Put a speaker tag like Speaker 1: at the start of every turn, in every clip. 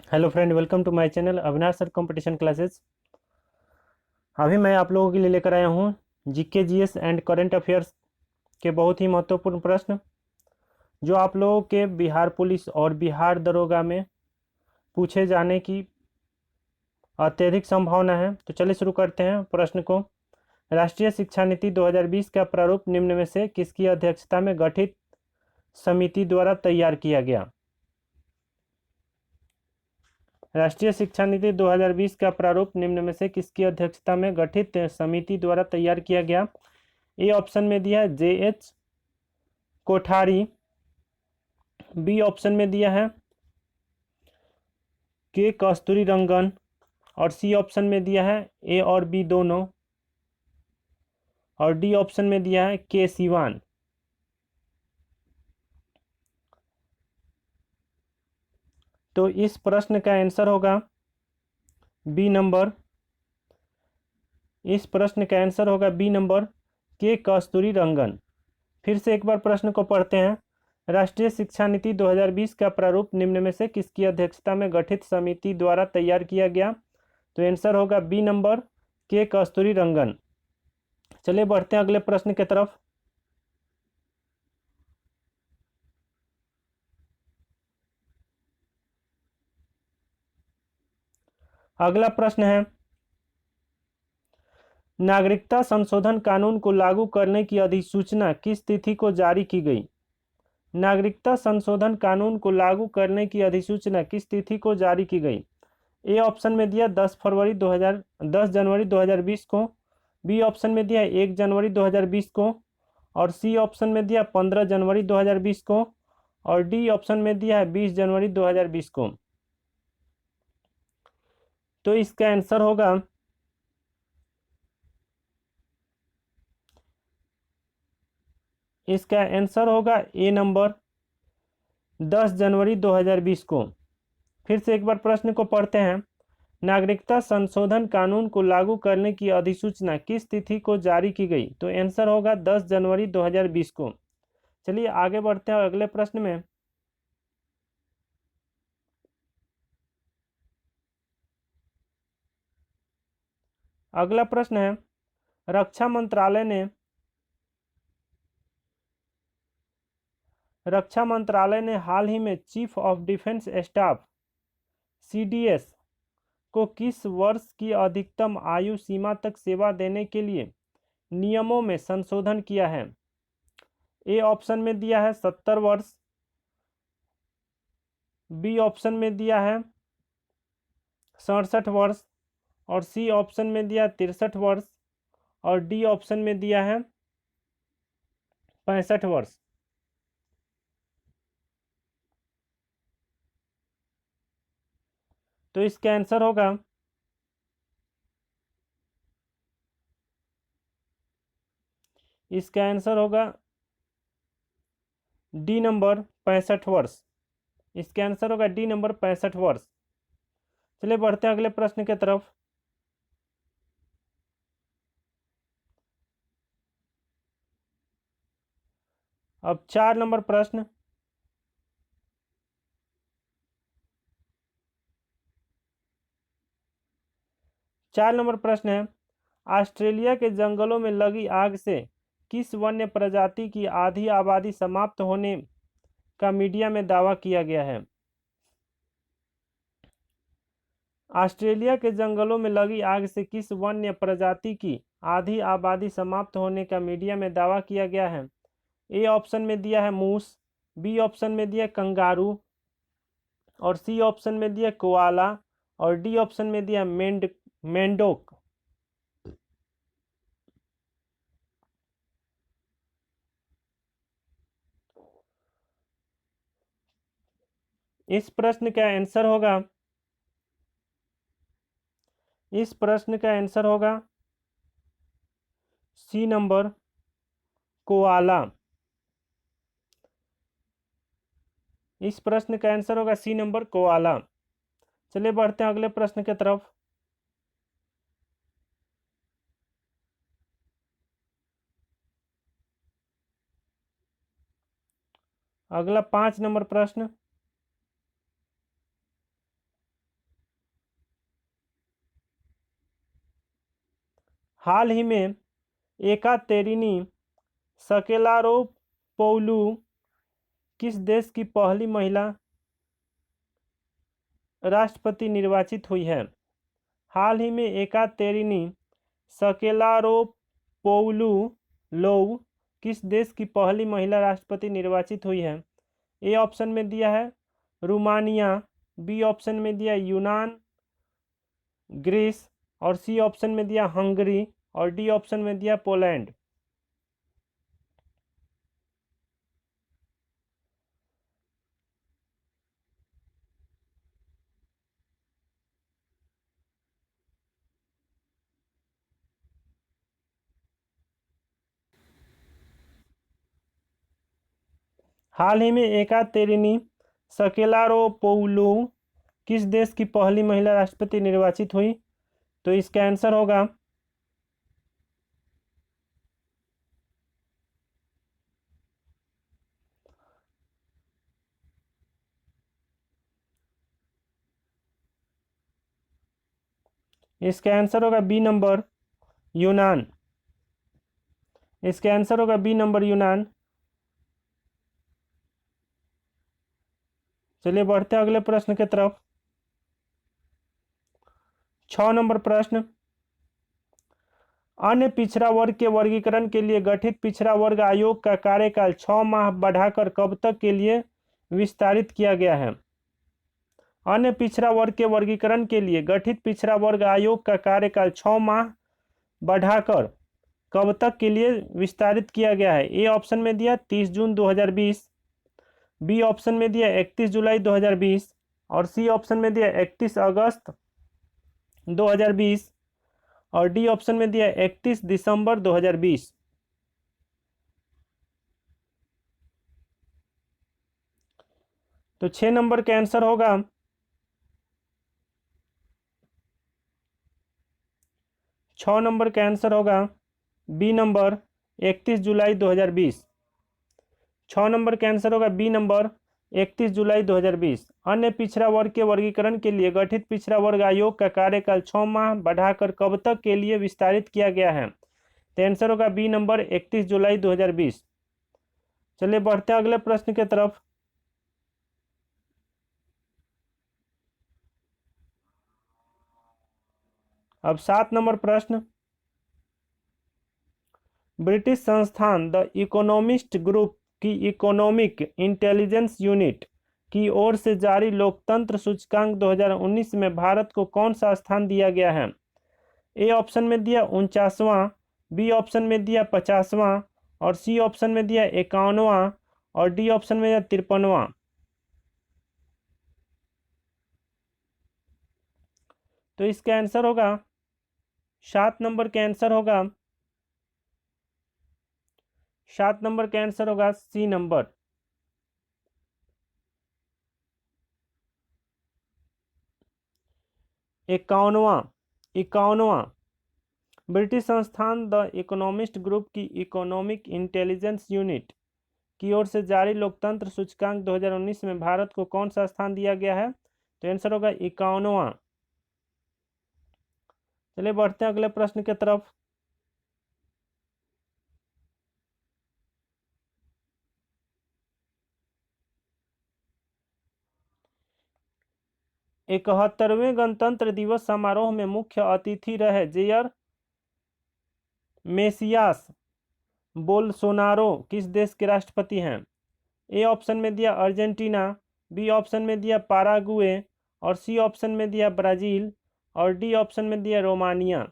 Speaker 1: Hello friend, welcome to my channel Avinash sir competition classes. अभी मैं आप लोगों के लिए लेकर आया हूँ GK GS and current affairs के बहुत ही महत्वपूर्ण प्रश्न जो आप लोगों के बिहार पुलिस और बिहार दरोगा में पूछे जाने की अत्यधिक संभावना है। तो चलिए शुरू करते हैं प्रश्न को। राष्ट्रीय शिक्षा नीति 2020 का प्रारूप निम्न में से किसकी अध्यक्षता में गठित समिति द्वारा तैयार किया गया? राष्ट्रीय शिक्षा नीति 2020 का प्रारूप निम्न में से किसकी अध्यक्षता में गठित समिति द्वारा तैयार किया गया? ए ऑप्शन में दिया है JH कोठारी, बी ऑप्शन में दिया है के कस्तूरी रंगन और सी ऑप्शन में दिया है ए और बी दोनों और डी ऑप्शन में दिया है के सिवान। तो इस प्रश्न का आंसर होगा बी नंबर। इस प्रश्न का आंसर होगा बी नंबर के कस्तूरी रंगन। फिर से एक बार प्रश्न को पढ़ते हैं। राष्ट्रीय शिक्षा नीति 2020 का प्रारूप निम्न में से किसकी अध्यक्षता में गठित समिति द्वारा तैयार किया गया? तो आंसर होगा बी नंबर के कस्तूरी रंगन। चलिए बढ़ते हैं अगले प्रश्न की तरफ। अगला प्रश्न है, नागरिकता संशोधन कानून को लागू करने की अधिसूचना किस तिथि को जारी की गई? नागरिकता संशोधन कानून को लागू करने की अधिसूचना किस तिथि को जारी की गई? ए ऑप्शन में दिया 10 जनवरी 2020 को, बी ऑप्शन में दिया 1 जनवरी 2020 को और सी ऑप्शन में दिया 15 जनवरी 2020 को और डी ऑप्शन में दिया है 20 जनवरी 2020 को। तो इसका आंसर होगा ए नंबर 10 जनवरी 2020 को। फिर से एक बार प्रश्न को पढ़ते हैं। नागरिकता संशोधन कानून को लागू करने की अधिसूचना किस तिथि को जारी की गई? तो आंसर होगा 10 जनवरी 2020 को। चलिए आगे बढ़ते हैं अगले प्रश्न में। अगला प्रश्न है, रक्षा मंत्रालय ने हाल ही में chief of defence staff CDS को किस वर्ष की अधिकतम आयु सीमा तक सेवा देने के लिए नियमों में संशोधन किया है? ए ऑप्शन में दिया है 70 वर्ष, बी ऑप्शन में दिया है 67 वर्ष और सी ऑप्शन में दिया 63 वर्ष और डी ऑप्शन में दिया है 65 वर्ष। तो इसका आंसर होगा डी नंबर 65 वर्ष। इसका आंसर होगा डी नंबर 65 वर्ष। चलिए बढ़ते हैं अगले प्रश्न की तरफ। अब 4 नंबर प्रश्न। है, ऑस्ट्रेलिया के जंगलों में लगी आग से किस वन्य प्रजाति की आधी आबादी समाप्त होने का मीडिया में दावा किया गया है? ऑस्ट्रेलिया के जंगलों में लगी आग से किस वन्य प्रजाति की आधी आबादी समाप्त होने का मीडिया में दावा किया गया है? ए ऑप्शन में दिया है मूस, बी ऑप्शन में दिया कंगारू और सी ऑप्शन में दिया कोआला और डी ऑप्शन में दिया मेंढक। इस प्रश्न का आंसर होगा सी नंबर कोआला। इस प्रश्न का आंसर होगा सी नंबर कोआला। चलिए बढ़ते हैं अगले प्रश्न की तरफ। अगला 5 नंबर प्रश्न। हाल ही में एकातेरिनी सकेलारोपोउलू किस देश की पहली महिला राष्ट्रपति निर्वाचित हुई है? हाल ही में एकातेरिनी सकेलारोपोउलू किस देश की पहली महिला राष्ट्रपति निर्वाचित हुई है? ए ऑप्शन में दिया है रोमानिया, बी ऑप्शन में दिया यूनान ग्रीस और सी ऑप्शन में दिया हंगरी और डी ऑप्शन में दिया पोलैंड। हाल ही में एकातेरिनी सकेलारोपोउलू किस देश की पहली महिला राष्ट्रपति निर्वाचित हुई? तो इसका आंसर होगा बी नंबर यूनान। इसका आंसर होगा बी नंबर यूनान। चलिए बढ़ते हैं अगले प्रश्न की तरफ। 6 नंबर प्रश्न, अन्य पिछड़ा वर्ग के वर्गीकरण के लिए गठित पिछड़ा वर्ग आयोग का कार्यकाल 6 माह बढ़ाकर कब तक के लिए विस्तारित किया गया है? अन्य पिछड़ा वर्ग के वर्गीकरण के लिए गठित पिछड़ा वर्ग आयोग का कार्यकाल 6 माह बढ़ाकर कब तक के लिए विस्तारित किया गया है? ए ऑप्शन में दिया 30 जून 2020, बी ऑप्शन में दिया 31 जुलाई 2020 और सी ऑप्शन में दिया 31 अगस्त 2020 और डी ऑप्शन में दिया 31 दिसंबर 2020। तो 6 नंबर का आंसर होगा 6 नंबर का आंसर होगा बी नंबर 31 जुलाई 2020। 6 नंबर का आंसर होगा बी नंबर 31 जुलाई 2020। अन्य पिछड़ा वर्ग के वर्गीकरण के लिए गठित पिछड़ा वर्ग आयोग का कार्यकाल 6 माह बढ़ाकर कब तक के लिए विस्तारित किया गया है? तो आंसर होगा बी नंबर 31 जुलाई 2020। चलिए बढ़ते हैं अगले प्रश्न की तरफ। अब 7 नंबर प्रश्न, ब्रिटिश संस्थान द इकोनॉमिस्ट ग्रुप की इकोनॉमिक इंटेलिजेंस यूनिट की ओर से जारी लोकतंत्र सूचकांक 2019 में भारत को कौन सा स्थान दिया गया है? ए ऑप्शन में दिया 49वां, बी ऑप्शन में दिया 50वां और सी ऑप्शन में दिया 51वां और डी ऑप्शन में दिया 53वां। तो इसका आंसर होगा 7 नंबर का आंसर होगा 7 नंबर का आंसर होगा सी नंबर। 51वां ब्रिटिश संस्थान द इकोनॉमिस्ट ग्रुप की इकोनॉमिक इंटेलिजेंस यूनिट की ओर से जारी लोकतंत्र सूचकांक 2019 में भारत को कौन सा स्थान दिया गया है? तो आंसर होगा 51वां। चलिए बढ़ते हैं अगले प्रश्न की तरफ। इकहत्तरवें गणतंत्र दिवस समारोह में मुख्य अतिथि रहे जेयर मेसियास बोल्सोनारो किस देश के राष्ट्रपति हैं? ए ऑप्शन में दिया अर्जेंटीना, बी ऑप्शन में दिया पारागुए और सी ऑप्शन में दिया ब्राजील और डी ऑप्शन में दिया रोमानिया।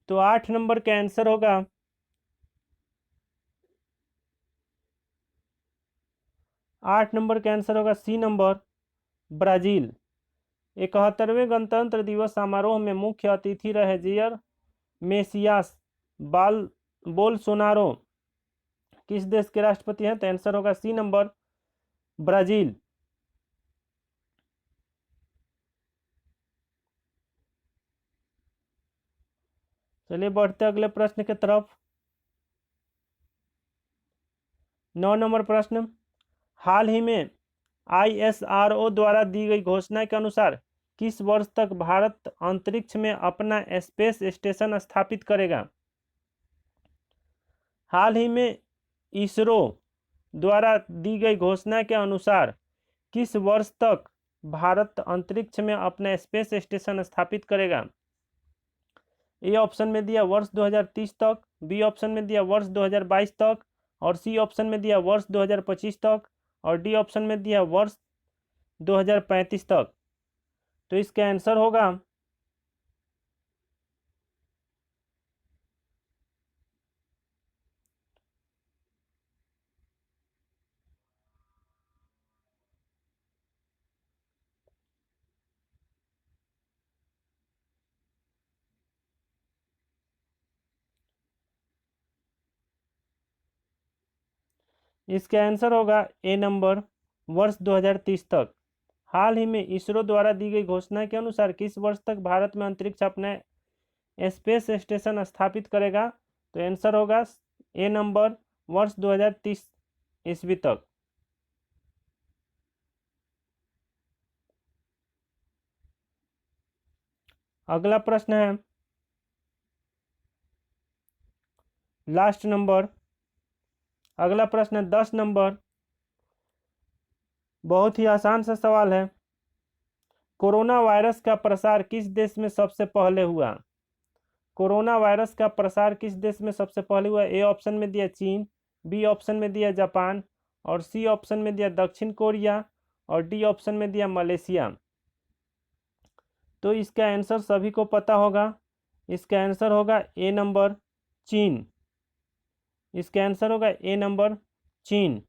Speaker 1: तो 8 नंबर का आंसर होगा 8 नंबर का आंसर होगा सी नंबर ब्राजील। 71वें गणतंत्र दिवस समारोह में मुख्य अतिथि रहे जेयर मेसियास बोल्सोनारो किस देश के राष्ट्रपति हैं? तो आंसर होगा सी नंबर ब्राजील। चलिए बढ़ते अगले प्रश्न की तरफ। 9 नंबर प्रश्न, हाल ही में ISRO द्वारा दी गई घोषणा के अनुसार किस वर्ष तक भारत अंतरिक्ष में अपना स्पेस स्टेशन स्थापित करेगा? हाल ही में इसरो द्वारा दी गई घोषणा के अनुसार किस वर्ष तक भारत अंतरिक्ष में अपना स्पेस स्टेशन स्थापित करेगा? ए ऑप्शन में दिया वर्ष 2030 तक, बी ऑप्शन में दिया वर्ष 2022 तक, और सी ऑप्शन में दिया वर्ष 2025 तक, और डी ऑप्शन में दिया वर्ष 2035 तक। तो इसका आंसर होगा इसका आंसर होगा ए नंबर वर्ष 2030 तक। हाल ही में इसरो द्वारा दी गई घोषणा के अनुसार किस वर्ष तक भारत में अंतरिक्ष अपना स्पेस स्टेशन स्थापित करेगा? तो आंसर होगा ए नंबर वर्ष 2030 ईस्वी तक। अगला प्रश्न है लास्ट नंबर, अगला प्रश्न है 10 नंबर। बहुत ही आसान सा सवाल है। कोरोना वायरस का प्रसार किस देश में सबसे पहले हुआ? कोरोना वायरस का प्रसार किस देश में सबसे पहले हुआ? ए ऑप्शन में दिया चीन, बी ऑप्शन में दिया जापान, और सी ऑप्शन में दिया दक्षिण कोरिया, और डी ऑप्शन में दिया मलेशिया। तो इसका आंसर सभी को पता होगा। इसका आंसर होगा ए नंबर चीन। इसका आंसर होगा ए नंबर चीन।